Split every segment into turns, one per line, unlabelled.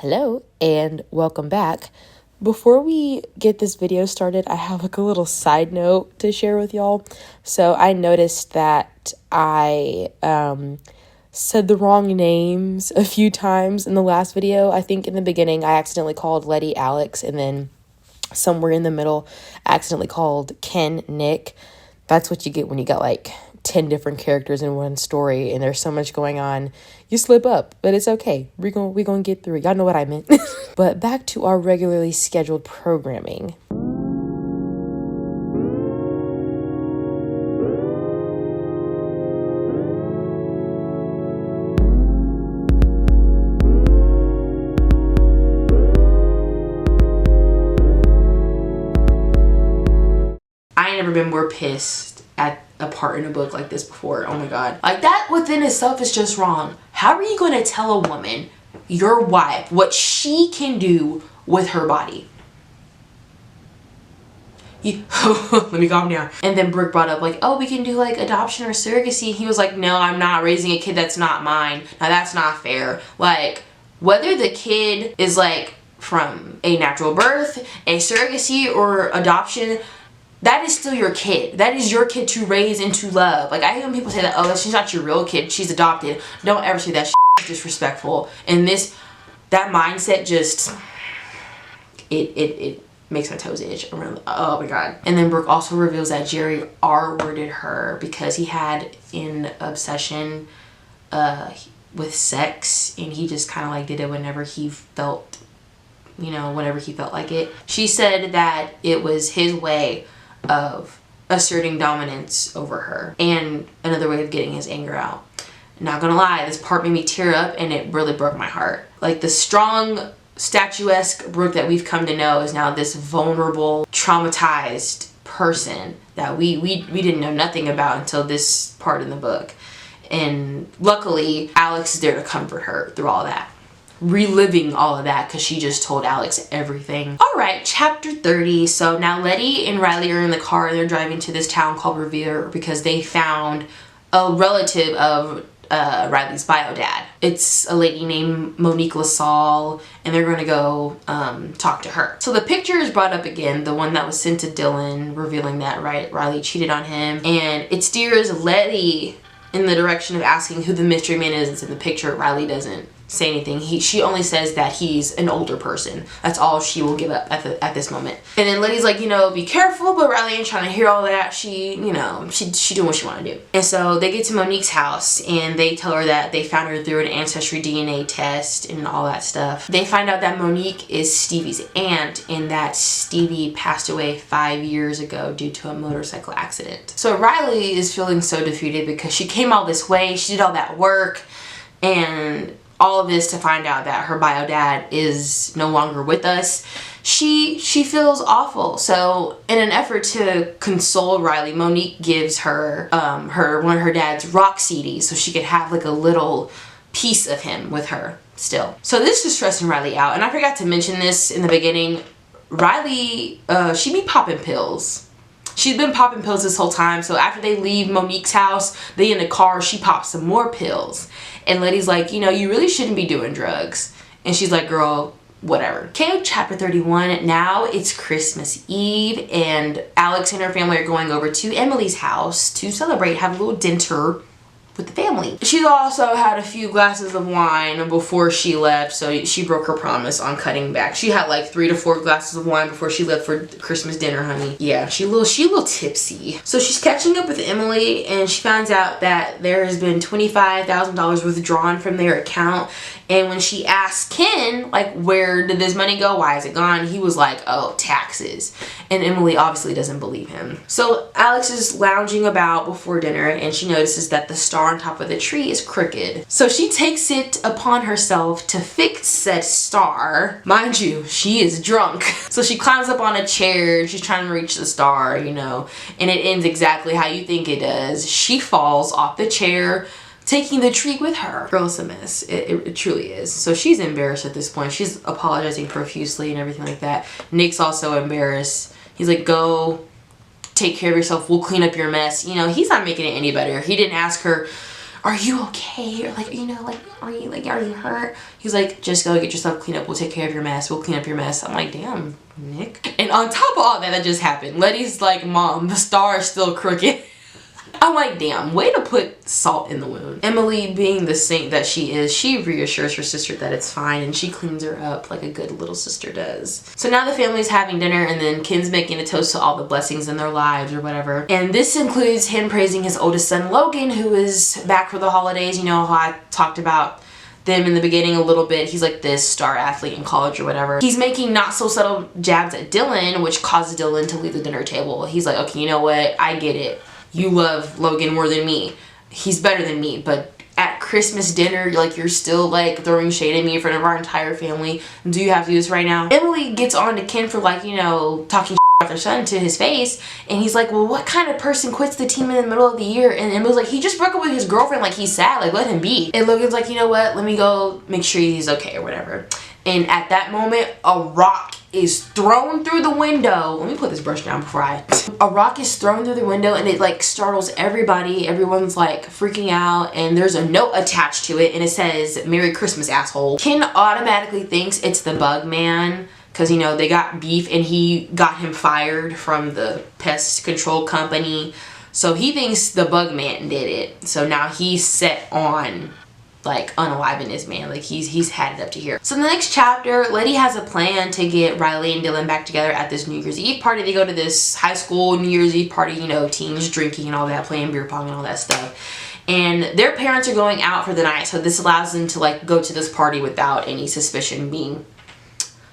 Hello and welcome back. Before we get this video started, I have like a little side note to share with y'all. So I noticed that I said the wrong names a few times in the last video. I think in the beginning I accidentally called Letty Alex, and then somewhere in the middle I accidentally called Ken Nick. That's what you get when you got like 10 different characters in one story and there's so much going on. You slip up, but it's okay. We're gonna get through it. Y'all know what I meant. But back to our regularly scheduled programming. I ain't never been more pissed at a part in a book like this before. Oh my god. Like, that within itself is just wrong. How are you going to tell a woman, your wife, what she can do with her body? Let me calm down. And then Brooke brought up like, oh, we can do like adoption or surrogacy. He was like, no, I'm not raising a kid that's not mine. Now that's not fair. Like, whether the kid is like from a natural birth, a surrogacy, or adoption, that is still your kid. That is your kid to raise and to love. Like, I hate when people say that, oh, she's not your real kid, she's adopted. Don't ever say that. It's disrespectful. And that mindset just, it makes my toes itch. Oh my god. And then Brooke also reveals that Jerry R-worded her because he had an obsession with sex, and he just kind of like did it whenever he felt, whenever he felt like it. She said that it was his way of asserting dominance over her and another way of getting his anger out. Not gonna lie, this part made me tear up and it really broke my heart. Like, the strong, statuesque Brooke that we've come to know is now this vulnerable, traumatized person that we didn't know nothing about until this part in the book. And luckily, Alex is there to comfort her through all that. Reliving all of that because she just told Alex everything. Alright, chapter 30. So now Letty and Riley are in the car and they're driving to this town called Revere because they found a relative of Riley's bio dad. It's a lady named Monique LaSalle, and they're going to go talk to her. So the picture is brought up again, the one that was sent to Dylan, revealing that Riley cheated on him, and it steers Letty in the direction of asking who the mystery man is in the picture. Riley doesn't say anything. She only says that he's an older person. That's all she will give up at this moment. And then Letty's like, be careful, but Riley ain't trying to hear all that. She doing what she want to do. And so they get to Monique's house and they tell her that they found her through an ancestry DNA test and all that stuff. They find out that Monique is Stevie's aunt and that Stevie passed away 5 years ago due to a motorcycle accident. So Riley is feeling so defeated because she came all this way, she did all that work, and all of this to find out that her bio dad is no longer with us. She feels awful. So in an effort to console Riley, Monique gives her one of her dad's rock CDs so she could have like a little piece of him with her still. So this is stressing Riley out. And I forgot to mention this in the beginning. Riley, she be popping pills. She's been popping pills this whole time. So after they leave Monique's house, they in the car, she pops some more pills. And Letty's like, you really shouldn't be doing drugs. And she's like, girl, whatever. Okay, chapter 31. Now it's Christmas Eve and Alex and her family are going over to Emily's house to celebrate, have a little dinner with the family. She also had a few glasses of wine before she left, so she broke her promise on cutting back. She had like 3 to 4 glasses of wine before she left for Christmas dinner, honey. Yeah, she a little tipsy. So she's catching up with Emily and she finds out that there has been $25,000 withdrawn from their account. And when she asked Ken, like, where did this money go? Why is it gone? He was like, oh, taxes. And Emily obviously doesn't believe him. So Alex is lounging about before dinner and she notices that the star on top of the tree is crooked. So she takes it upon herself to fix said star. Mind you, she is drunk. So she climbs up on a chair. She's trying to reach the star, and it ends exactly how you think it does. She falls off the chair, taking the tree with her. Girl, it's a mess. It truly is. So she's embarrassed at this point. She's apologizing profusely and everything like that. Nick's also embarrassed. He's like, go take care of yourself. We'll clean up your mess. He's not making it any better. He didn't ask her are you okay? Or like, you know, like, are you hurt? He's like, just go get yourself cleaned up. We'll take care of your mess. We'll clean up your mess. I'm like, damn, Nick. And on top of all that just happened, Letty's like, Mom, the star is still crooked. I'm like, damn, way to put salt in the wound. Emily, being the saint that she is, she reassures her sister that it's fine, and she cleans her up like a good little sister does. So now the family's having dinner, and then Ken's making a toast to all the blessings in their lives or whatever. And this includes him praising his oldest son, Logan, who is back for the holidays. You know how I talked about them in the beginning a little bit. He's like this star athlete in college or whatever. He's making not so subtle jabs at Dylan, which causes Dylan to leave the dinner table. He's like, okay, you know what? I get it. You love Logan more than me. He's better than me, but at Christmas dinner, like, you're still like throwing shade at me in front of our entire family. Do you have to do this right now? Emily gets on to Ken for, like, you know, talking about their son to his face, and he's like, well, what kind of person quits the team in the middle of the year? And Emily's like, he just broke up with his girlfriend, like, he's sad, like, let him be. And Logan's like, you know what, let me go make sure he's okay or whatever. And at that moment, a rock is thrown through the window. Let me put this brush down before a rock is thrown through the window, and it like startles everybody. Everyone's like freaking out, and there's a note attached to it, and it says, Merry Christmas, asshole. Ken automatically thinks it's the Bug Man, because, you know, they got beef and he got him fired from the pest control company. So he thinks the Bug Man did it. So now he's set on like unaliving this man. Like he's had it up to here. So in the next chapter, Letty has a plan to get Riley and Dylan back together at this New Year's Eve party. They go to this high school New Year's Eve party, you know, teens drinking and all that, playing beer pong and all that stuff. And their parents are going out for the night, so this allows them to like go to this party without any suspicion being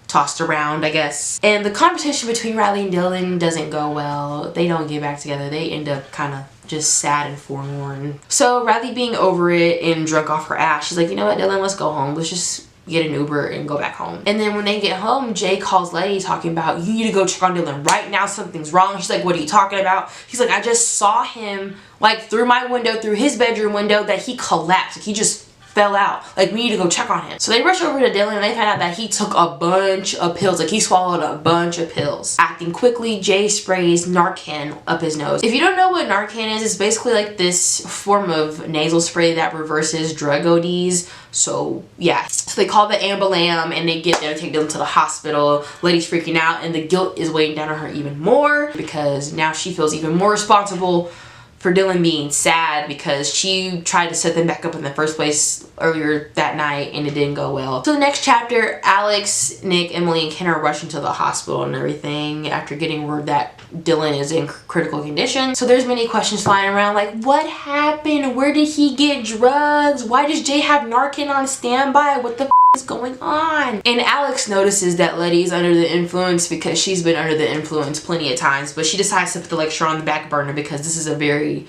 tossed around, I guess. And the conversation between Riley and Dylan doesn't go well. They don't get back together. They end up kind of just sad and forlorn. So Riley, being over it and drunk off her ass, she's like, you know what, Dylan, let's go home. Let's just get an Uber and go back home. And then when they get home, Jay calls Letty talking about, you need to go check on Dylan right now, something's wrong. She's like, what are you talking about? He's like, I just saw him like through my window, through his bedroom window, that he collapsed. Like, he just fell out. Like, we need to go check on him. So they rush over to Dylan, and they find out that he took a bunch of pills. Like, he swallowed a bunch of pills. Acting quickly, Jay sprays Narcan up his nose. If you don't know what Narcan is, it's basically like this form of nasal spray that reverses drug ODs. So yeah, so they call the ambulance, and they get there to take Dylan to the hospital. Letty's freaking out, and the guilt is weighing down on her even more, because now she feels even more responsible for Dylan being sad, because she tried to set them back up in the first place earlier that night, and it didn't go well. So the next chapter, Alex, Nick, Emily, and Ken are rushing to the hospital and everything after getting word that Dylan is in critical condition. So there's many questions flying around, like, what happened? Where did he get drugs? Why does Jay have Narcan on standby? What the is going on? And Alex notices that Letty's under the influence, because she's been under the influence plenty of times, but she decides to put the lecture on the back burner because this is a very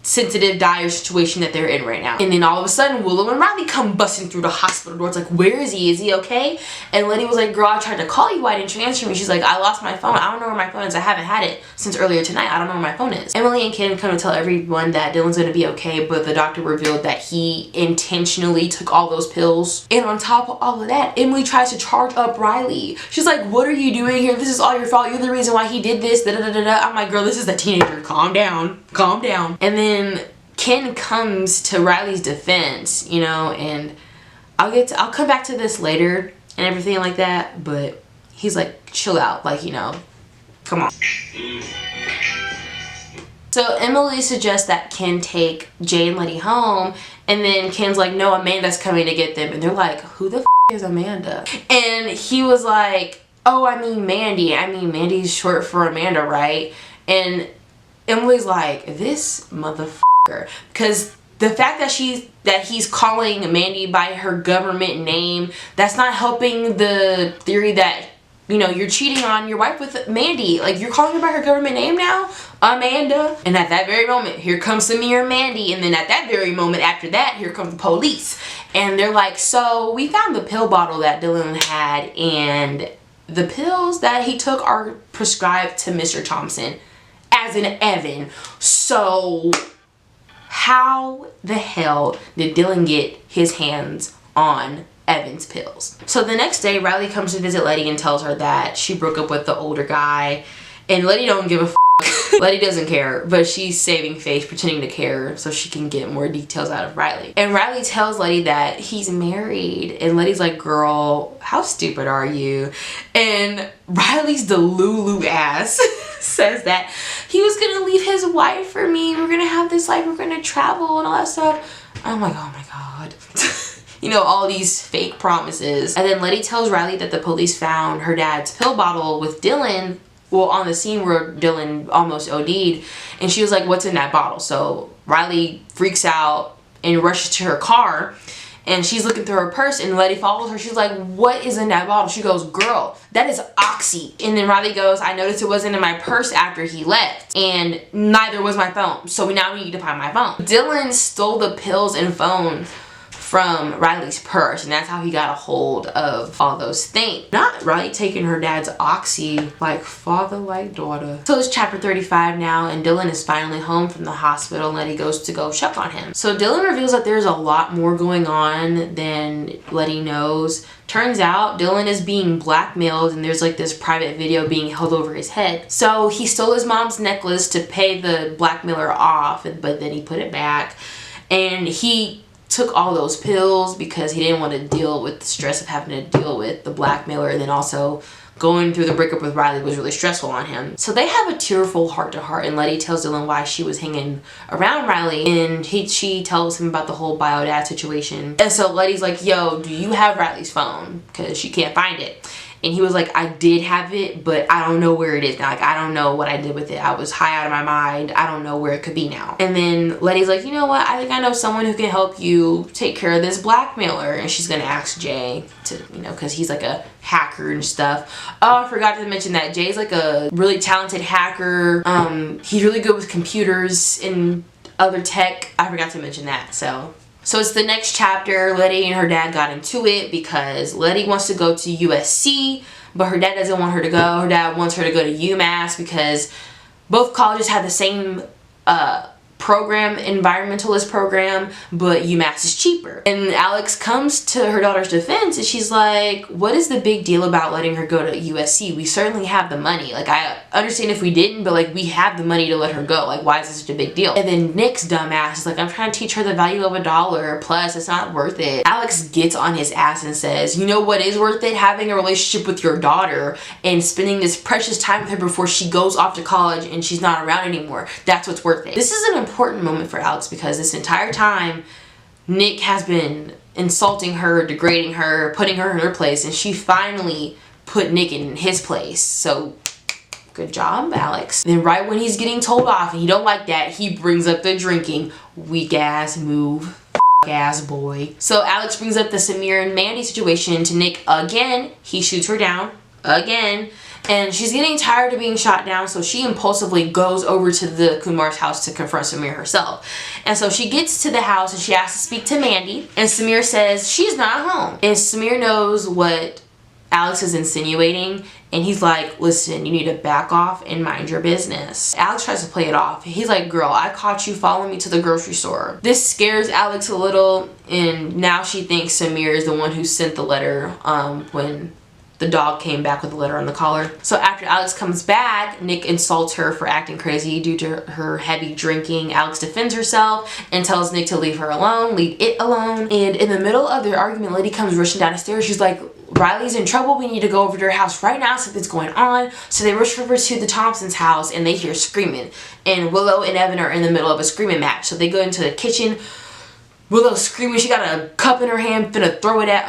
sensitive, dire situation that they're in right now. And then all of a sudden, Willow and Riley come busting through the hospital door. It's like, where is he? Is he okay? And Letty was like, girl, I tried to call you. Why didn't you answer me? She's like, I lost my phone. I don't know where my phone is. I haven't had it since earlier tonight. I don't know where my phone is. Emily and Ken come to tell everyone that Dylan's going to be okay, but the doctor revealed that he intentionally took all those pills. And on top of all of that, Emily tries to charge up Riley. She's like, what are you doing here? This is all your fault. You're the reason why he did this. Da, da, da, da. I'm like, girl, this is a teenager. Calm down. Calm down. And then Ken comes to Riley's defense, you know, and I'll come back to this later and everything like that, but he's like, chill out, like, you know, come on. So Emily suggests that Ken take Jay and Letty home, and then Ken's like, no, Amanda's coming to get them. And they're like, who the is Amanda? And he was like, oh, I mean Mandy. I mean, Mandy's short for Amanda, right? And Emily's like, this motherfucker. Because the fact that he's calling Mandy by her government name, that's not helping the theory that, you know, you're cheating on your wife with Mandy. Like, you're calling her by her government name now? Amanda. And at that very moment, here comes Samir and Mandy. And then at that very moment after that, here comes the police. And they're like, so we found the pill bottle that Dylan had, and the pills that he took are prescribed to Mr. Thompson as an Evan. So how the hell did Dylan get his hands on Evan's pills? So the next day, Riley comes to visit Letty and tells her that she broke up with the older guy, and Letty don't give a f Letty doesn't care, but she's saving face, pretending to care so she can get more details out of Riley. And Riley tells Letty that he's married, and Letty's like, girl, how stupid are you? And Riley's Delulu ass says that he was gonna leave his wife for me, we're gonna have this life, we're gonna travel and all that stuff. I'm like, oh my god. You know, all these fake promises. And then Letty tells Riley that the police found her dad's pill bottle with Dylan, well, on the scene where Dylan almost OD'd, and she was like, what's in that bottle? So Riley freaks out and rushes to her car, and she's looking through her purse, and Letty follows her. She's like, what is in that bottle? She goes, girl, that is Oxy. And then Riley goes, I noticed it wasn't in my purse after he left, and neither was my phone, so now we need to find my phone. Dylan stole the pills and phone from Riley's purse, and that's how he got a hold of all those things. Not Riley taking her dad's Oxy, like father like daughter. So it's chapter 35 now, and Dylan is finally home from the hospital, and Letty goes to go check on him. So Dylan reveals that there's a lot more going on than Letty knows. Turns out Dylan is being blackmailed, and there's like this private video being held over his head. So he stole his mom's necklace to pay the blackmailer off, but then he put it back, and he took all those pills because he didn't want to deal with the stress of having to deal with the blackmailer, and then also going through the breakup with Riley was really stressful on him. So they have a tearful heart-to-heart, and Letty tells Dylan why she was hanging around Riley, and she tells him about the whole bio-dad situation. And so Letty's like, yo, do you have Riley's phone? Because she can't find it. And he was like, I did have it, but I don't know where it is now. Like, I don't know what I did with it. I was high out of my mind. I don't know where it could be now. And then Letty's like, you know what? I think I know someone who can help you take care of this blackmailer. And she's going to ask Jay to, you know, because he's like a hacker and stuff. Oh, I forgot to mention that Jay's like a really talented hacker. He's really good with computers and other tech. I forgot to mention that. So it's the next chapter. Letty and her dad got into it because Letty wants to go to USC, but her dad doesn't want her to go. Her dad wants her to go to UMass because both colleges have the same program, environmentalist program, but UMass is cheaper. And Alex comes to her daughter's defense, and she's like, what is the big deal about letting her go to USC? We certainly have the money. Like, I understand if we didn't, but like, we have the money to let her go. Like, why is this such a big deal? And then Nick's dumbass is like, I'm trying to teach her the value of $1, plus it's not worth it. Alex gets on his ass and says, you know what is worth it? Having a relationship with your daughter and spending this precious time with her before she goes off to college and she's not around anymore. That's what's worth it. This is an important moment for Alex because this entire time Nick has been insulting her, degrading her, putting her in her place, and she finally put Nick in his place. So good job, Alex. Then right when he's getting told off and he don't like that, he brings up the drinking. Weak ass move. Ass boy. So Alex brings up the Samir and Mandy situation to Nick again. He shoots her down again. And she's getting tired of being shot down, so she impulsively goes over to the Kumar's house to confront Samir herself. And so she gets to the house and she asks to speak to Mandy, and Samir says she's not home. And Samir knows what Alex is insinuating, and he's like, listen, you need to back off and mind your business. Alex tries to play it off. He's like, girl, I caught you following me to the grocery store. This scares Alex a little, and now she thinks Samir is the one who sent the letter when the dog came back with a letter on the collar. So after Alex comes back, Nick insults her for acting crazy due to her heavy drinking. Alex defends herself and tells Nick to leave her alone, leave it alone. And in the middle of their argument, Letty comes rushing down the stairs. She's like, Riley's in trouble. We need to go over to her house right now. Something's going on. So they rush over to the Thompsons' house and they hear screaming. And Willow and Evan are in the middle of a screaming match. So they go into the kitchen. Willow's screaming. She got a cup in her hand, finna throw it at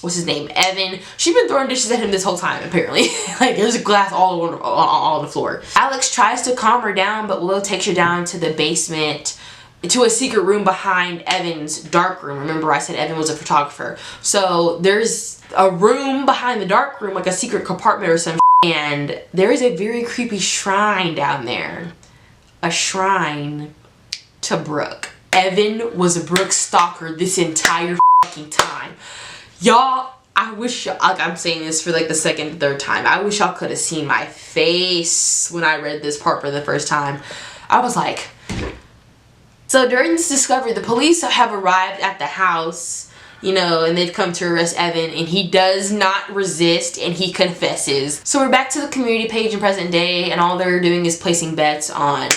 what's his name, Evan. She's been throwing dishes at him this whole time, apparently. Like, there's glass all over on the floor. Alex tries to calm her down, but Willow takes her down to the basement, to a secret room behind Evan's dark room. Remember, I said Evan was a photographer. So there's a room behind the dark room, like a secret compartment or some and there is a very creepy shrine down there. A shrine to Brooke. Evan was a Brooke stalker this entire fucking time. Y'all, I wish, like, I'm saying this for like the second, third time. I wish y'all could have seen my face when I read this part for the first time. I was like, so during this discovery, the police have arrived at the house. you know, and they've come to arrest Evan, and he does not resist, and he confesses. So we're back to the community page in present day, and all they're doing is placing bets on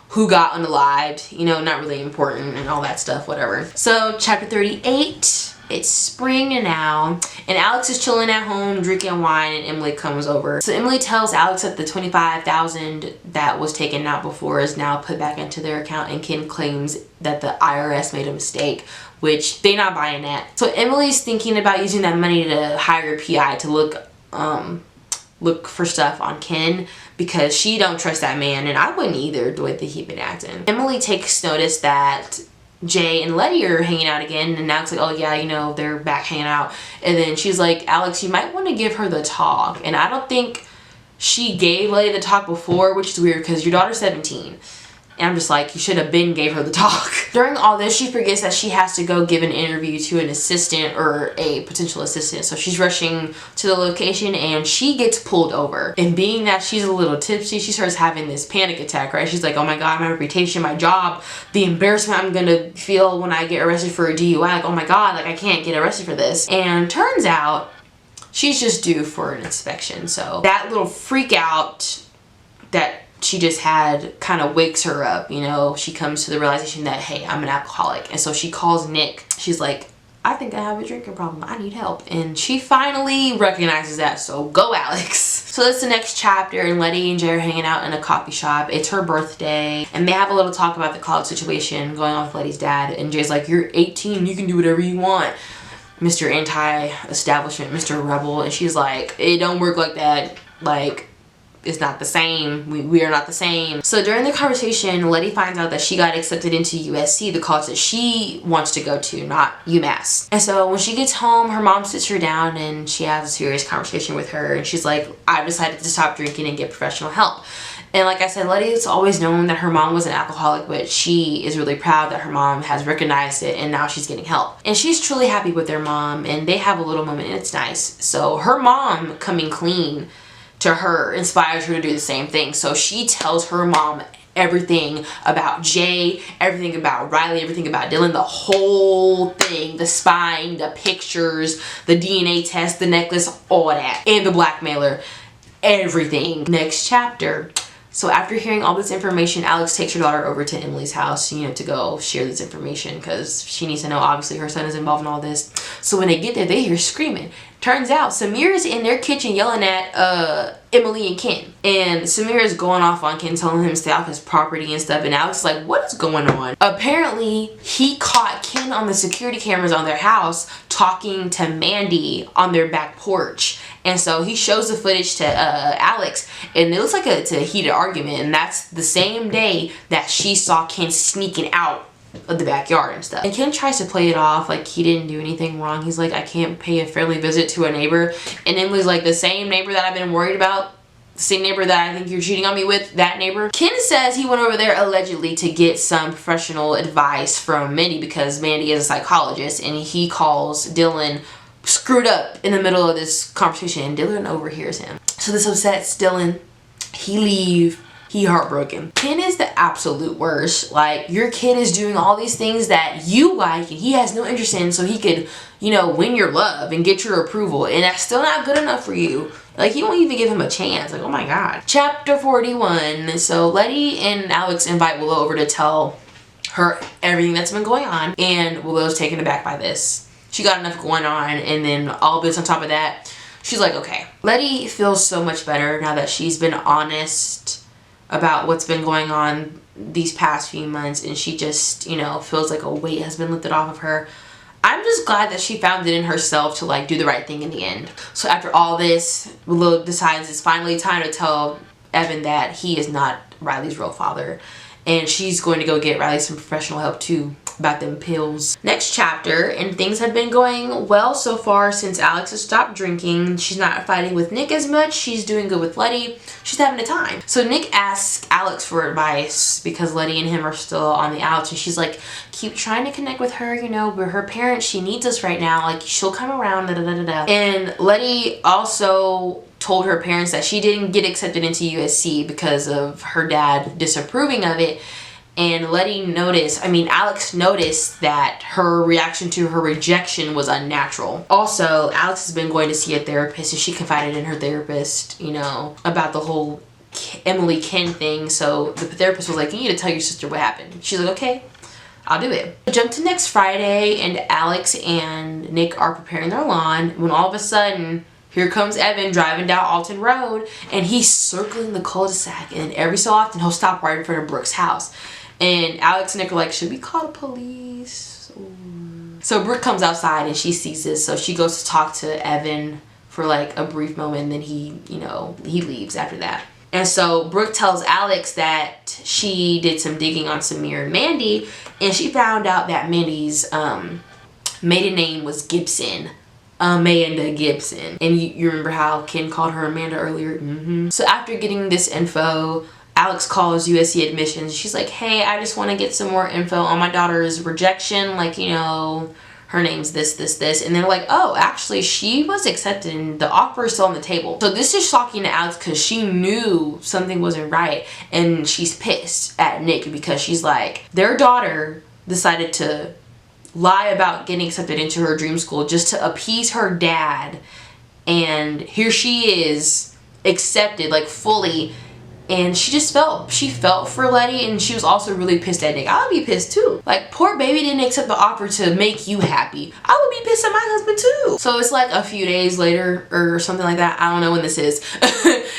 who got unalived, you know, not really important and all that stuff, whatever. So chapter 38. It's spring now, and Alex is chilling at home drinking wine, and Emily comes over. So Emily tells Alex that the $25,000 that was taken out before is now put back into their account, and Ken claims that the IRS made a mistake, which they not buying that. So Emily's thinking about using that money to hire a PI to look for stuff on Ken, because she don't trust that man, and I wouldn't either, the way that he been acting. Emily takes notice that Jay and Letty are hanging out again, and Alex like, oh yeah, you know, they're back hanging out. And then she's like, Alex, you might want to give her the talk. And I don't think she gave Letty the talk before, which is weird because your daughter's 17. And I'm just like, you should have been gave her the talk. During all this, she forgets that she has to go give an interview to an assistant, or a potential assistant. So she's rushing to the location, and she gets pulled over. And being that she's a little tipsy, she starts having this panic attack, right? She's like, oh my God, my reputation, my job, the embarrassment I'm gonna feel when I get arrested for a DUI. Like, oh my God, like I can't get arrested for this. And turns out she's just due for an inspection. So that little freak out that she just had kind of wakes her up, you know. She comes to the realization that, hey, I'm an alcoholic. And so she calls Nick. She's like, I think I have a drinking problem. I need help. And she finally recognizes that. So go, Alex. So that's the next chapter, and Letty and Jay are hanging out in a coffee shop. It's her birthday, and they have a little talk about the college situation going on with Letty's dad. And Jay's like, you're 18, you can do whatever you want, Mr. Anti-establishment, Mr. Rebel. And she's like, it don't work like that. Like, it's not the same. We are not the same. So during the conversation, Letty finds out that she got accepted into USC, the college that she wants to go to, not UMass. And so when she gets home, her mom sits her down and she has a serious conversation with her. And she's like, I've decided to stop drinking and get professional help. And like I said, Letty's always known that her mom was an alcoholic, but she is really proud that her mom has recognized it, and now she's getting help. And she's truly happy with their mom, and they have a little moment, and it's nice. So her mom coming clean to her inspires her to do the same thing. So she tells her mom everything about Jay, everything about Riley, everything about Dylan, the whole thing, the spying, the pictures, the DNA test, the necklace, all that, and the blackmailer, everything. Next chapter. So after hearing all this information, Alex takes her daughter over to Emily's house, you know, to go share this information, because she needs to know, obviously, her son is involved in all this. So when they get there, they hear screaming. Turns out Samir is in their kitchen yelling at Emily and Ken. And Samir is going off on Ken, telling him to stay off his property and stuff. And Alex is like, what is going on? Apparently, he caught Ken on the security cameras on their house talking to Mandy on their back porch. And so he shows the footage to Alex, and it looks like it's a heated argument. And that's the same day that she saw Ken sneaking out of the backyard and stuff. And Ken tries to play it off like he didn't do anything wrong. He's like, I can't pay a friendly visit to a neighbor. And Emily's like, the same neighbor that I've been worried about, the same neighbor that I think you're cheating on me with, that neighbor. Ken says he went over there allegedly to get some professional advice from Mandy, because Mandy is a psychologist, and he calls Dylan screwed up in the middle of this conversation, and Dylan overhears him. So this upsets Dylan. He leaves. He heartbroken. Ken is the absolute worst. Like, your kid is doing all these things that you like and he has no interest in, so he could, you know, win your love and get your approval, and that's still not good enough for you. Like, you won't even give him a chance. Like, oh my God. Chapter 41. So Letty and Alex invite Willow over to tell her everything that's been going on, and Willow's taken aback by this. She got enough going on, and then all this on top of that, she's like, okay. Letty feels so much better now that she's been honest about what's been going on these past few months, and she just, you know, feels like a weight has been lifted off of her. I'm just glad that she found it in herself to, like, do the right thing in the end. So after all this, Willow decides it's finally time to tell Evan that he is not Riley's real father, and she's going to go get Riley some professional help too about them pills. Next chapter, and things have been going well so far since Alex has stopped drinking. She's not fighting with Nick as much. She's doing good with Letty. She's having a time. So Nick asks Alex for advice because Letty and him are still on the outs, and she's like, keep trying to connect with her, you know, but her parents, she needs us right now. Like, she'll come around, da da da da da. And Letty also told her parents that she didn't get accepted into USC because of her dad disapproving of it. And Alex noticed that her reaction to her rejection was unnatural. Also, Alex has been going to see a therapist, and she confided in her therapist, about the whole Emily Ken thing. So the therapist was like, you need to tell your sister what happened. She's like, okay, I'll do it. Jump to next Friday, and Alex and Nick are preparing their lawn when all of a sudden, here comes Evan driving down Alton Road, and he's circling the cul-de-sac, and every so often he'll stop right in front of Brooke's house. And Alex and Nick are like, should we call the police? So Brooke comes outside and she sees this, so she goes to talk to Evan for like a brief moment, and then he leaves after that. And so Brooke tells Alex that she did some digging on Samir and Mandy, and she found out that Mandy's maiden name was Gibson. Amanda Gibson. And you remember how Ken called her Amanda earlier? So after getting this info, Alex calls USC admissions. She's like, hey, I just want to get some more info on my daughter's rejection. Like, her name's this. And they're like, oh, actually, she was accepted and the offer is still on the table. So this is shocking to Alex because she knew something wasn't right. And she's pissed at Nick because she's like, their daughter decided to lie about getting accepted into her dream school just to appease her dad. And here she is, accepted, like, fully. And she felt for Letty, and she was also really pissed at Nick. I would be pissed too. Like, poor baby didn't accept the offer to make you happy. I would be pissed at my husband too. So it's like a few days later or something like that. I don't know when this is.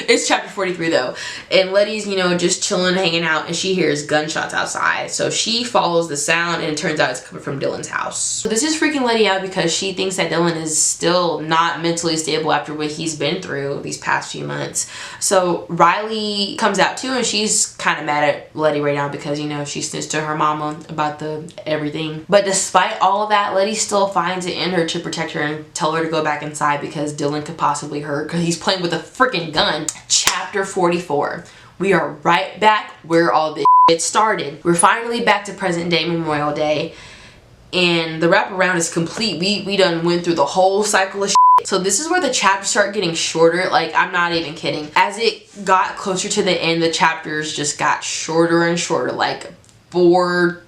It's chapter 43 though. And Letty's, just chilling, hanging out, and she hears gunshots outside. So she follows the sound, and it turns out it's coming from Dylan's house. So this is freaking Letty out because she thinks that Dylan is still not mentally stable after what he's been through these past few months. So Riley comes out too, and she's kind of mad at Letty right now because she snitched to her mama about everything. But despite all of that, Letty still finds it in her to protect her and tell her to go back inside because Dylan could possibly hurt her because he's playing with a freaking gun. Chapter 44. We are right back where all this shit started. We're finally back to present day Memorial Day, and the wraparound is complete. We done went through the whole cycle of shit. So this is where the chapters start getting shorter. Like, I'm not even kidding. As it got closer to the end, the chapters just got shorter and shorter. Like 4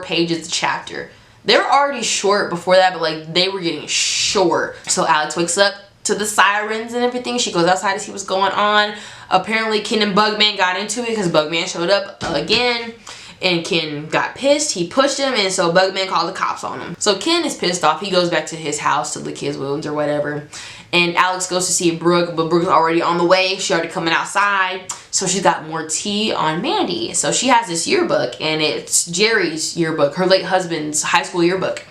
pages a chapter. They were already short before that, but like they were getting short. So Alex wakes up to the sirens and everything. She goes outside to see what's going on. Apparently Ken and Bugman got into it because Bugman showed up again. And Ken got pissed. He pushed him, and so Bugman called the cops on him. So Ken is pissed off. He goes back to his house to lick his wounds or whatever. And Alex goes to see Brooke, but Brooke's already on the way. She already coming outside. So she's got more tea on Mandy. So she has this yearbook, and it's Jerry's yearbook, her late husband's high school yearbook.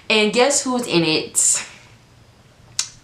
And guess who's in it?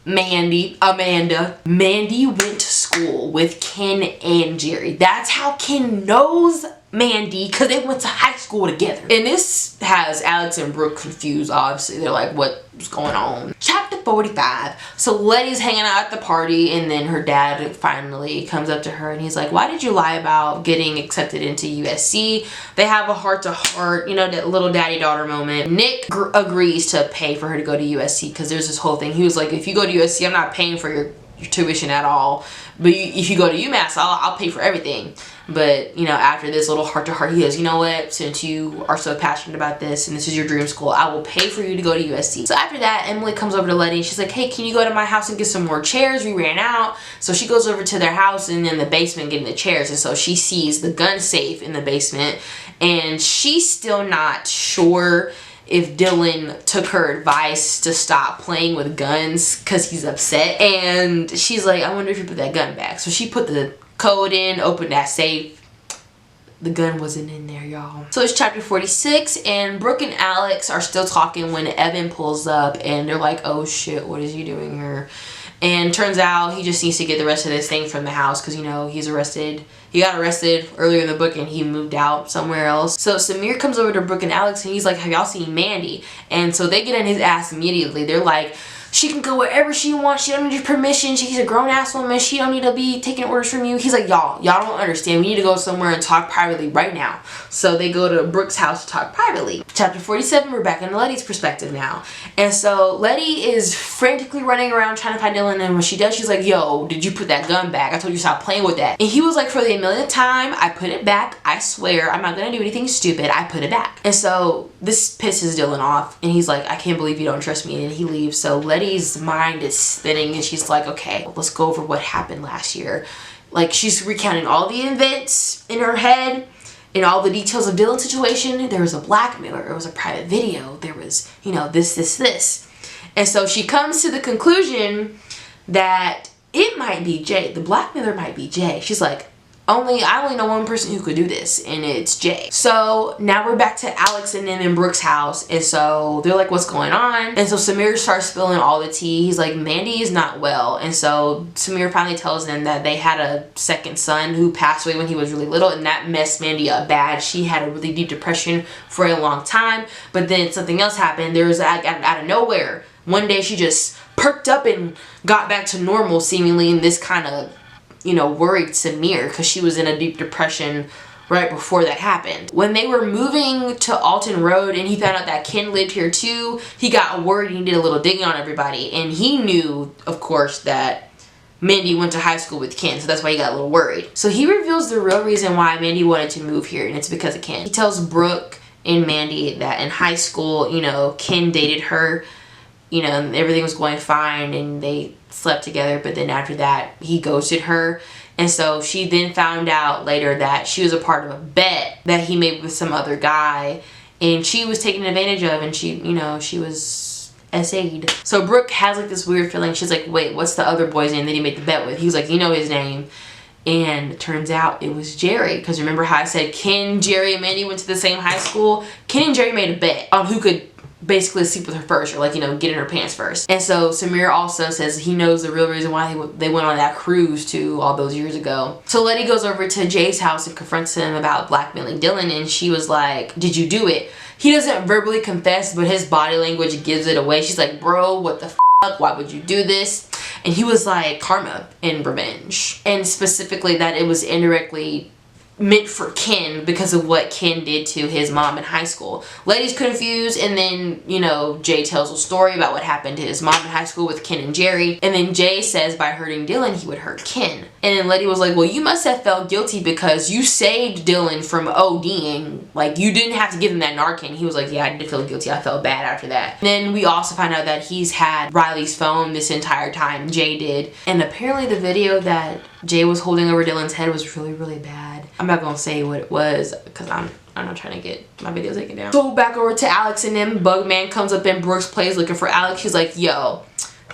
Amanda. Mandy went to school with Ken and Jerry. That's how Ken knows Mandy, because they went to high school together. And this has Alex and Brooke confused, obviously. They're like, what's going on? Chapter 45. So Letty's hanging out at the party, and then her dad finally comes up to her, and he's like, why did you lie about getting accepted into USC? They have a heart-to-heart, that little daddy-daughter moment. Nick agrees to pay for her to go to USC, because there's this whole thing. He was like, if you go to USC, I'm not paying for your tuition at all. But if you go to UMass, I'll pay for everything. But, after this little heart-to-heart, he goes, you know what? Since you are so passionate about this and this is your dream school, I will pay for you to go to USC. So after that, Emily comes over to Letty, and she's like, hey, can you go to my house and get some more chairs? We ran out. So she goes over to their house and in the basement getting the chairs. And so she sees the gun safe in the basement. And she's still not sure if Dylan took her advice to stop playing with guns because he's upset. And she's like, I wonder if you put that gun back. So she put the code in, opened that safe. The gun wasn't in there, y'all. So it's chapter 46, and Brooke and Alex are still talking when Evan pulls up, and they're like, oh shit, what is he doing here? And turns out he just needs to get the rest of this thing from the house because, he's arrested. He got arrested earlier in the book, and he moved out somewhere else. So Samir comes over to Brooke and Alex, and he's like, have y'all seen Mandy? And so they get in his ass immediately. They're like, she can go wherever she wants. She don't need your permission. She's a grown-ass woman. She don't need to be taking orders from you. He's like, y'all don't understand. We need to go somewhere and talk privately right now. So they go to Brooke's house to talk privately. Chapter 47, we're back in Letty's perspective now. And so Letty is frantically running around trying to find Dylan, and when she does, she's like, yo, did you put that gun back? I told you to stop playing with that. And he was like, for the millionth time, I put it back. I swear, I'm not gonna do anything stupid. I put it back. And so this pisses Dylan off, and he's like, I can't believe you don't trust me, and he leaves. So Letty's mind is spinning, and she's like, okay, let's go over what happened last year. Like, she's recounting all the events in her head and all the details of Dylan's situation. There was a blackmailer, there was a private video, there was, you know, this. And so she comes to the conclusion that it might be Jay. The blackmailer might be Jay. She's like, I only know one person who could do this, and it's Jay. So now we're back to Alex and them in Brooke's house, and so they're like, what's going on? And so Samir starts spilling all the tea. He's like, Mandy is not well. And so Samir finally tells them that they had a second son who passed away when he was really little, and that messed Mandy up bad. She had a really deep depression for a long time, but then something else happened. There was out of nowhere, one day she just perked up and got back to normal seemingly, and this kind of, you know, worried Samir because she was in a deep depression right before that happened. When they were moving to Alton Road and he found out that Ken lived here too, he got worried and he did a little digging on everybody, and he knew, of course, that Mandy went to high school with Ken, so that's why he got a little worried. So he reveals the real reason why Mandy wanted to move here, and it's because of Ken. He tells Brooke and Mandy that in high school, you know, Ken dated her, you know, and everything was going fine and they slept together, but then after that he ghosted her. And so she then found out later that she was a part of a bet that he made with some other guy, and she was taken advantage of, and she, you know, she was SA'd. So Brooke has like this weird feeling. She's like, wait, what's the other boy's name that he made the bet with? He was like, you know his name. And it turns out it was Jerry, because remember how I said Ken, Jerry, and Mandy went to the same high school? Ken and Jerry made a bet on who could basically sleep with her first, or like, you know, get in her pants first. And so Samir also says he knows the real reason why they went on that cruise too all those years ago. So Letty goes over to Jay's house and confronts him about blackmailing Dylan, and she was like, did you do it? He doesn't verbally confess, but his body language gives it away. She's like, bro, what the fuck? Why would you do this? And he was like, karma and revenge. And specifically that it was indirectly meant for Ken because of what Ken did to his mom in high school. Letty's confused, and then, you know, Jay tells a story about what happened to his mom in high school with Ken and Jerry, and then Jay says by hurting Dylan he would hurt Ken. And then Letty was like, well, you must have felt guilty because you saved Dylan from ODing. Like, you didn't have to give him that Narcan. He was like, yeah, I did feel guilty. I felt bad after that. And then we also find out that he's had Riley's phone this entire time. Jay did. And apparently the video that Jay was holding over Dylan's head was really, really bad. I'm not gonna say what it was because I'm not trying to get my video taken down. So back over to Alex and them. Bugman comes up in Brooke's place looking for Alex. He's like, yo,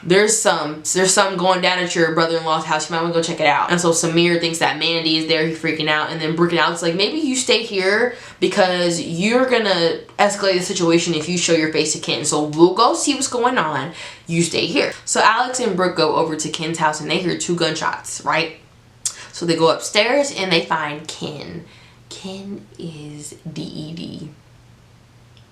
there's something going down at your brother-in-law's house. You might want to go check it out. And so Samir thinks that Mandy is there. He's freaking out. And then Brooke and Alex like, maybe you stay here because you're gonna escalate the situation if you show your face to Ken. So we'll go see what's going on. You stay here. So Alex and Brooke go over to Ken's house and they hear 2 gunshots, right? So they go upstairs and they find Ken. Ken is DED.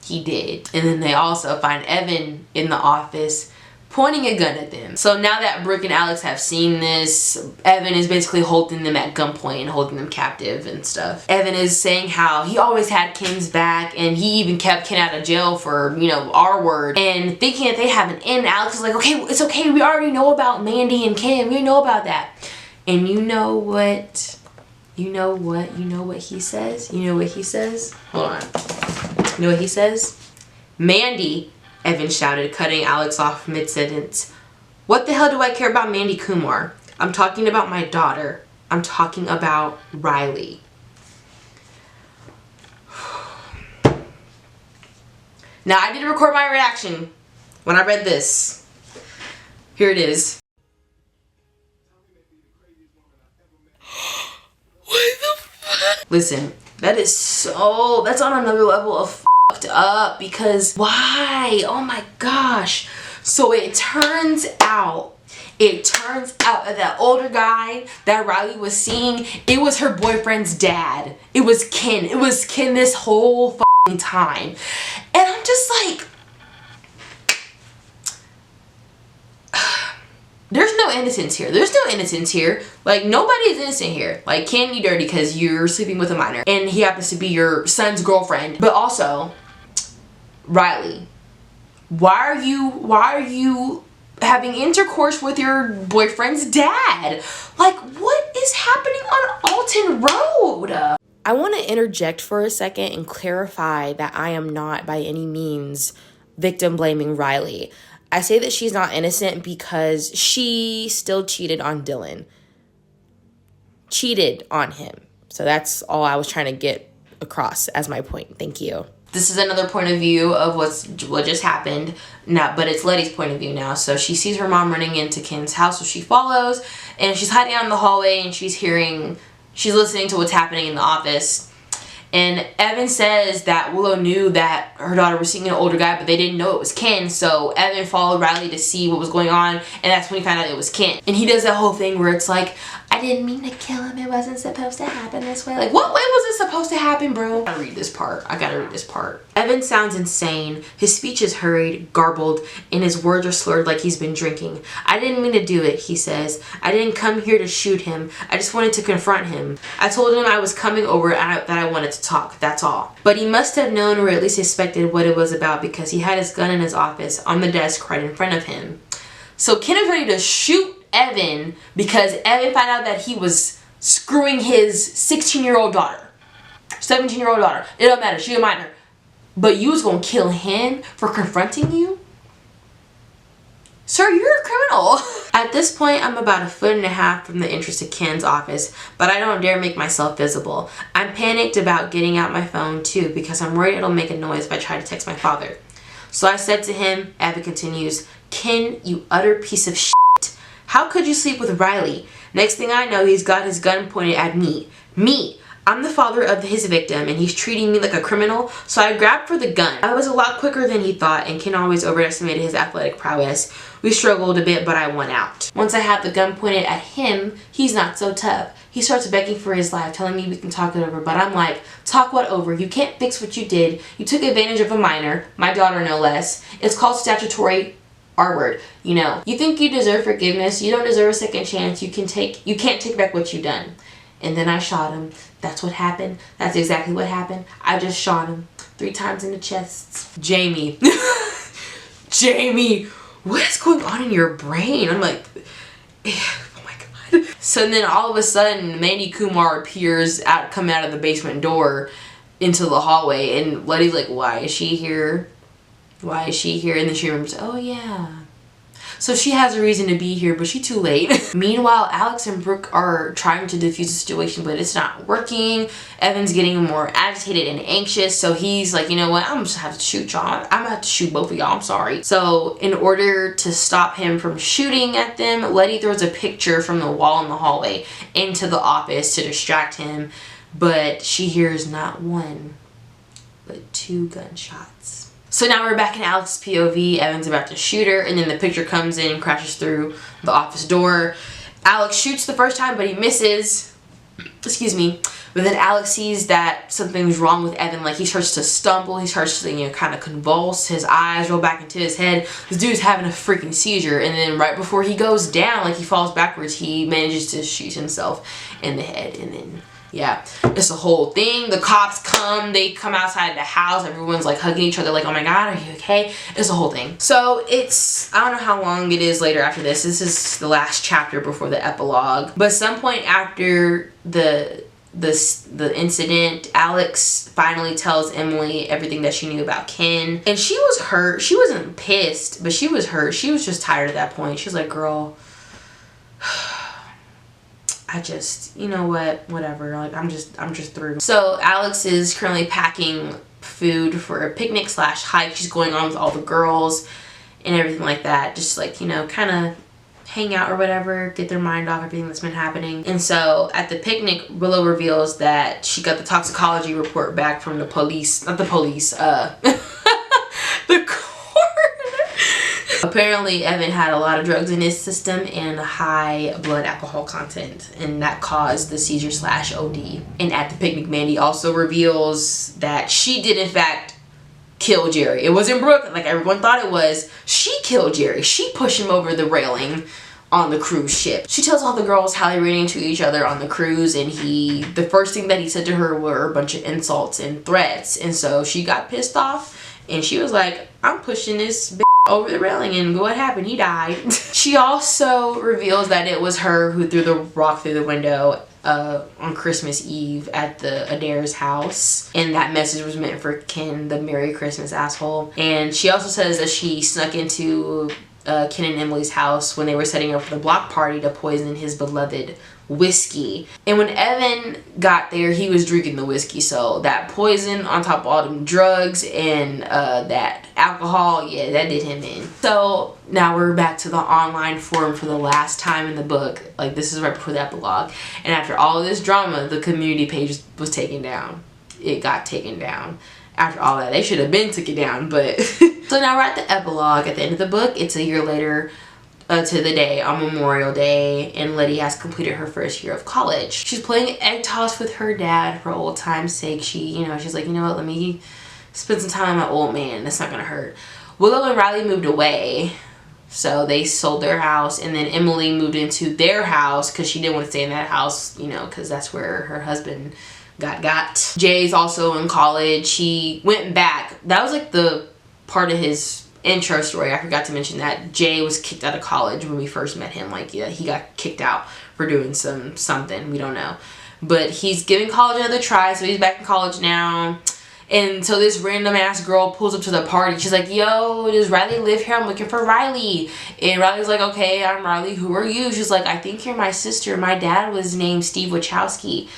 He did. And then they also find Evan in the office pointing a gun at them. So now that Brooke and Alex have seen this, Evan is basically holding them at gunpoint and holding them captive and stuff. Evan is saying how he always had Ken's back, and he even kept Ken out of jail for, you know, our word. And thinking that they have an end, Alex is like, okay, it's okay. We already know about Mandy and Ken. We know about that. And you know what he says? You know what he says? Hold on. You know what he says? Mandy, Evan shouted, cutting Alex off mid-sentence. What the hell do I care about Mandy Kumar? I'm talking about my daughter. I'm talking about Riley. Now, I did record my reaction when I read this. Here it is. What the fuck? Listen, that's on another level of fucked up, because why? Oh my gosh. So it turns out that that older guy that Riley was seeing, it was her boyfriend's dad. It was Ken. It was Ken this whole fucking time. And I'm just like, innocence here. There's no innocence here. Like, nobody is innocent here. Like, Ken, you dirty because you're sleeping with a minor. And he happens to be your son's girlfriend. But also, Riley, why are you having intercourse with your boyfriend's dad? Like, what is happening on Alton Road? I want to interject for a second and clarify that I am not by any means victim blaming Riley. I say that she's not innocent because she still cheated on Dylan. Cheated on him. So that's all I was trying to get across as my point. Thank you. This is another point of view of what just happened. Now, but it's Letty's point of view now. So she sees her mom running into Ken's house, so she follows, and she's hiding out in the hallway, and she's listening to what's happening in the office. And Evan says that Willow knew that her daughter was seeing an older guy, but they didn't know it was Ken. So Evan followed Riley to see what was going on, and that's when he found out it was Ken. And he does that whole thing where it's like, I didn't mean to kill him. It wasn't supposed to happen this way. Like, what way was it supposed to happen, bro? I gotta read this part. Evan sounds insane. His speech is hurried, garbled, and his words are slurred like he's been drinking. I didn't mean to do it, he says. I didn't come here to shoot him. I just wanted to confront him. I told him I was coming over and that I wanted to talk. That's all. But he must have known, or at least suspected, what it was about because he had his gun in his office on the desk right in front of him. So Ken is ready to shoot Evan because Evan found out that he was screwing his 16-year-old daughter, 17-year-old daughter. It don't matter. She's a minor. But you was gonna kill him for confronting you? Sir, you're a criminal. At this point, I'm about 1.5 feet from the entrance to Ken's office, but I don't dare make myself visible. I'm panicked about getting out my phone too because I'm worried it'll make a noise if I try to text my father. So I said to him, Evan continues, Ken, you utter piece of shit. How could you sleep with Riley? Next thing I know, he's got his gun pointed at me. Me. I'm the father of his victim, and he's treating me like a criminal, so I grabbed for the gun. I was a lot quicker than he thought, and Ken always overestimated his athletic prowess. We struggled a bit, but I won out. Once I had the gun pointed at him, he's not so tough. He starts begging for his life, telling me we can talk it over, but I'm like, talk what over? You can't fix what you did. You took advantage of a minor, my daughter no less. It's called statutory R-word. You know, you think you deserve forgiveness, you don't deserve a second chance, you can't take back what you've done. And then I shot him. That's what happened. That's exactly what happened. I just shot him 3 times in the chest. Jamie. Jamie, what is going on in your brain? I'm like, oh my God. So then all of a sudden, Mandy Kumar appears coming out of the basement door into the hallway, and Letty's like, why is she here? Why is she here? And then she remembers, oh yeah. So she has a reason to be here, but she's too late. Meanwhile, Alex and Brooke are trying to defuse the situation, but it's not working. Evan's getting more agitated and anxious, so he's like, you know what? I'm just gonna have to shoot y'all. I'm gonna have to shoot both of y'all. I'm sorry. So in order to stop him from shooting at them, Letty throws a picture from the wall in the hallway into the office to distract him, but she hears not 1, but 2 gunshots. So now we're back in Alex's POV. Evan's about to shoot her, and then the picture comes in and crashes through the office door. Alex shoots the first time, but he misses. Excuse me. But then Alex sees that something's wrong with Evan. Like, he starts to stumble. He starts to, you know, kind of convulse. His eyes roll back into his head. This dude's having a freaking seizure. And then right before he goes down, like he falls backwards, he manages to shoot himself in the head. And then, yeah, it's a whole thing. The cops come. They come outside the house. Everyone's like hugging each other like, oh my God, are you okay? It's a whole thing. So it's, I don't know how long it is later after this. This is the last chapter before the epilogue. But some point after the incident, Alex finally tells Emily everything that she knew about Ken. And she was hurt. She wasn't pissed, but she was hurt. She was just tired at that point. She was like, girl, I just, you know what, whatever, like I'm just through. So Alex is currently packing food for a picnic / hike she's going on with all the girls and everything like that, just like, you know, kind of hang out or whatever, get their mind off everything that's been happening. And so at the picnic, Willow reveals that she got the toxicology report back from the police, not the police, the Apparently, Evan had a lot of drugs in his system and a high blood alcohol content, and that caused the seizure / OD. And at the picnic, Mandy also reveals that she did in fact kill Jerry. It wasn't Brooke like everyone thought it was. She killed Jerry. She pushed him over the railing on the cruise ship. She tells all the girls how they ran into each other on the cruise, and the first thing that he said to her were a bunch of insults and threats, and so she got pissed off and she was like, I'm pushing this over the railing, and what happened? He died. She also reveals that it was her who threw the rock through the window on Christmas Eve at the Adair's house, and that message was meant for Ken, the Merry Christmas asshole. And she also says that she snuck into Ken and Emily's house when they were setting up for the block party to poison his beloved whiskey. And when Evan got there, he was drinking the whiskey, so that poison on top of all them drugs and that alcohol, yeah, that did him in. So now we're back to the online forum for the last time in the book. Like, this is right before the epilogue, and after all of this drama, the community page was taken down. It got taken down. After all that, they should have been took it down, but so now we're at the epilogue. At the end of the book, it's a year later to the day, on Memorial Day, and Letty has completed her first year of college. She's playing egg toss with her dad for old time's sake. She's like, you know what, let me spend some time with my old man. That's not gonna hurt. Willow and Riley moved away, so they sold their house, and then Emily moved into their house because she didn't want to stay in that house, because that's where her husband got. Jay's also in college. He went back. That was like the part of his intro story. I forgot to mention that Jay was kicked out of college when we first met him. Like, yeah, he got kicked out for doing something. We don't know. But he's giving college another try, so he's back in college now. And so this random ass girl pulls up to the party. She's like, yo, does Riley live here? I'm looking for Riley. And Riley's like, okay, I'm Riley. Who are you? She's like, I think you're my sister. My dad was named Steve Wachowski.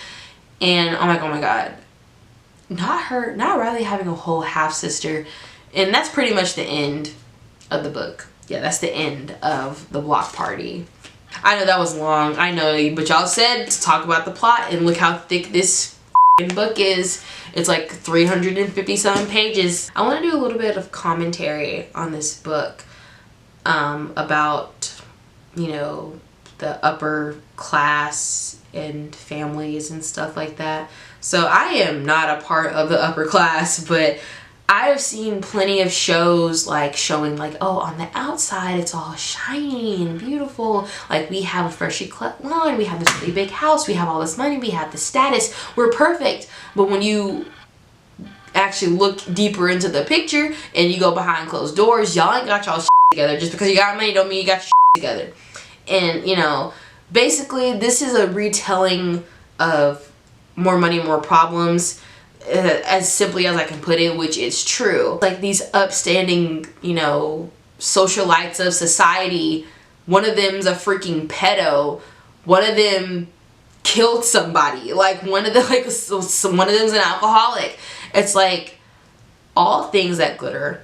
And I'm like, oh my god, not Riley having a whole half sister. And that's pretty much the end of the book. Yeah, that's the end of the block party. I know that was long, I know, but y'all said to talk about the plot, and look how thick this book is. It's like 357 pages. I want to do a little bit of commentary on this book about, the upper class and families and stuff like that. So I am not a part of the upper class, but I have seen plenty of shows like showing like, oh, on the outside it's all shiny and beautiful. Like, we have a freshly cut lawn, we have this really big house, we have all this money, we have the status, we're perfect. But when you actually look deeper into the picture and you go behind closed doors, y'all ain't got y'all shit together. Just because you got money don't mean you got your shit together. And basically this is a retelling of More Money, More Problems, as simply as I can put it, which is true. Like, these upstanding, socialites of society, one of them's a freaking pedo, one of them killed somebody, like one of them's an alcoholic. It's like, all things that glitter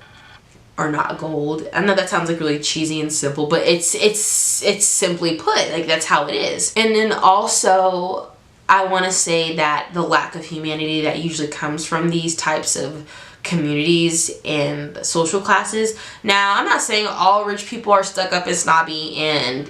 are not gold. I know that sounds like really cheesy and simple, but it's simply put, like, that's how it is. And then also, I want to say that the lack of humanity that usually comes from these types of communities and social classes. Now, I'm not saying all rich people are stuck up and snobby and,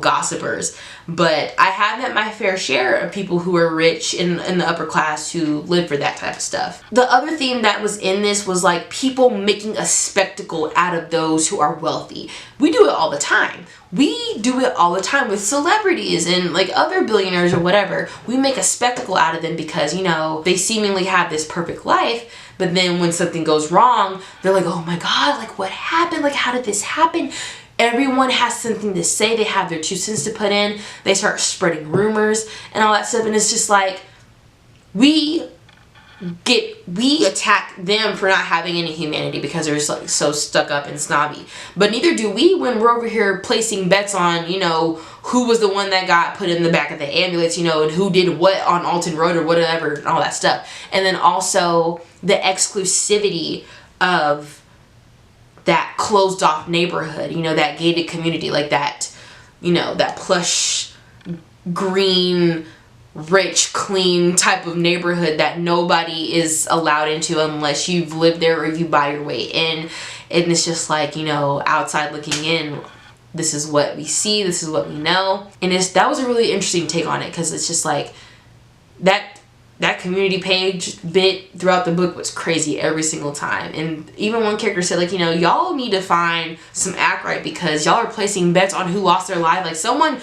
gossipers, but I have met my fair share of people who are rich in the upper class who live for that type of stuff. The other theme that was in this was like people making a spectacle out of those who are wealthy. We do it all the time. We do it all the time with celebrities and like other billionaires or whatever. We make a spectacle out of them because, they seemingly have this perfect life. But then when something goes wrong, they're like, oh my god, like, what happened? Like, how did this happen? Everyone has something to say. They have their 2 cents to put in. They start spreading rumors and all that stuff. And it's just like, we attack them for not having any humanity because they're like so stuck up and snobby. But neither do we when we're over here placing bets on, who was the one that got put in the back of the ambulance, and who did what on Alton Road or whatever, and all that stuff. And then also the exclusivity of that closed off neighborhood, that gated community, like that, that plush, green, rich, clean type of neighborhood that nobody is allowed into unless you've lived there or you buy your way in. And it's just like, outside looking in, this is what we see, this is what we know. And that was a really interesting take on it, because it's just like, that that community page bit throughout the book was crazy every single time. And even one character said, like, you know, y'all need to find some act right because y'all are placing bets on who lost their life. Like, someone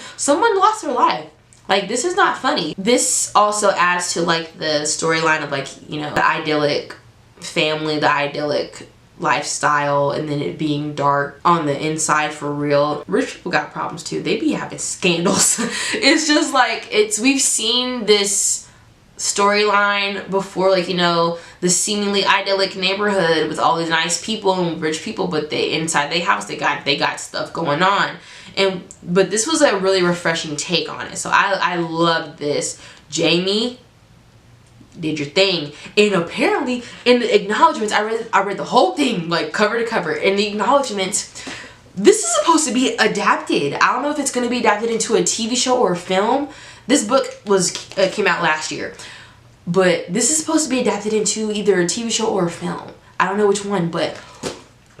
lost their life. Like, this is not funny. This also adds to, like, the storyline of, like, you know, the idyllic family, the idyllic lifestyle, and then it being dark on the inside for real. Rich people got problems too. They be having scandals. It's just like, we've seen this storyline before, like, you know, the seemingly idyllic neighborhood with all these nice people and rich people, but they inside their house they got stuff going on. But this was a really refreshing take on it, so I loved this. Jamie did your thing. And apparently in the acknowledgments, I read the whole thing, like, cover to cover. In the acknowledgments, this is supposed to be adapted. I don't know if it's going to be adapted into a TV show or a film. This book came out last year, but this is supposed to be adapted into either a TV show or a film. I don't know which one, but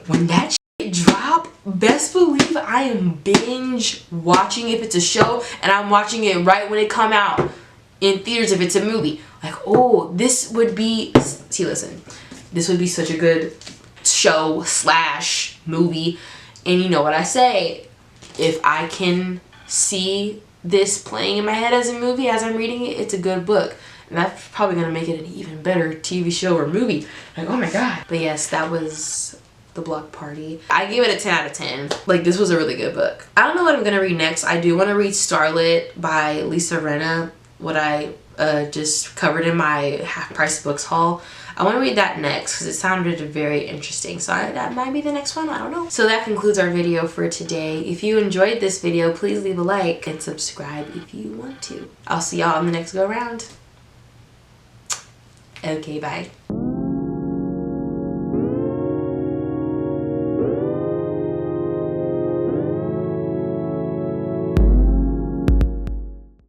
when that shit drop, best believe I am binge watching if it's a show, and I'm watching it right when it come out in theaters if it's a movie. Like, oh, this would be, see, listen, this would be such a good show / movie. And you know what I say, if I can see this playing in my head as a movie as I'm reading it, it's a good book. And that's probably going to make it an even better TV show or movie. Like, oh my god. But yes, that was The Block Party. I gave it a 10 out of 10. Like, this was a really good book. I don't know what I'm going to read next. I do want to read Starlit by Lisa Rinna, what I just covered in my half price books haul. I want to read that next because it sounded very interesting, so that might be the next one. I don't know. So that concludes our video for today. If you enjoyed this video, please leave a like and subscribe if you want to. I'll see y'all on the next go round. Okay, bye.